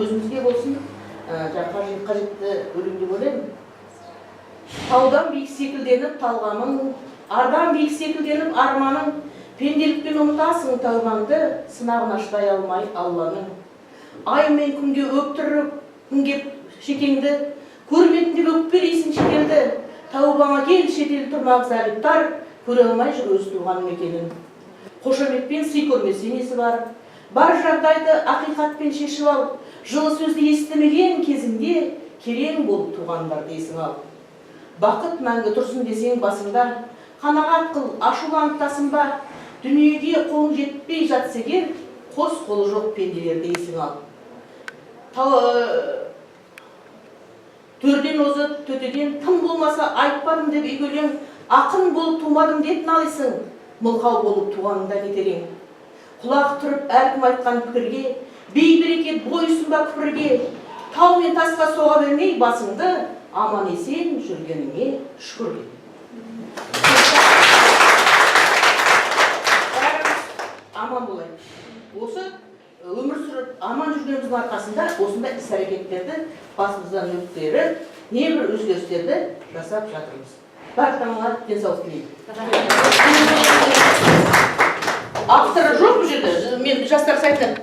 өзімізге болсын қажетті өлең деп ойлаймын. Таудан биік секілденіп талғамың, ардан биік секілденіп арманың, пенделікпен ұмытасың тәубаңды, сынағына шыдай алмай Алланың. Ай мен күнге өптіріп, күнге шекеңді, көрмедіңде өкпелейсің шетелді, тәубаңа кел шетел тұрмақ зағиптар, көре алмай жүр өз туған мекенін. Қошаметпен сый көрмесе несі бар? Бар жағдайды ақиқатпен шешіп ал, жылы сөзді естімеген кезінде керең болып туғандар дейсің ал. Бақыт мәңгі тұрсын десең басыңда, қанағат қыл, ашуланып тасынба, дүниеге қолың жетпей жатса егер, қос қолы жоқ пенделер дейсің ал. Төрден озып, төтеден тым болмаса айтпадым деп үйгелең, ақын болып тумадым деп налисың, мылқау болып туғанында кетерең. Құлақ тұрып әркім айтқан пікірге, бей-берекет бойсынба күпірге, тау мен тасқа соға бермей басыңды, аман есен жүргеніңе шүкір ет. Аман болайық. Осы өмір сүріп, аман жүргеніміздің арқасында осындай іс-әрекеттерді басымыздан өткеріп, небір өзгерістерді жасап жатырмыз. Барлықтарыңа денсаулық тілеймін. Авторы жоқ бұл жерде, мен жастар сайтынан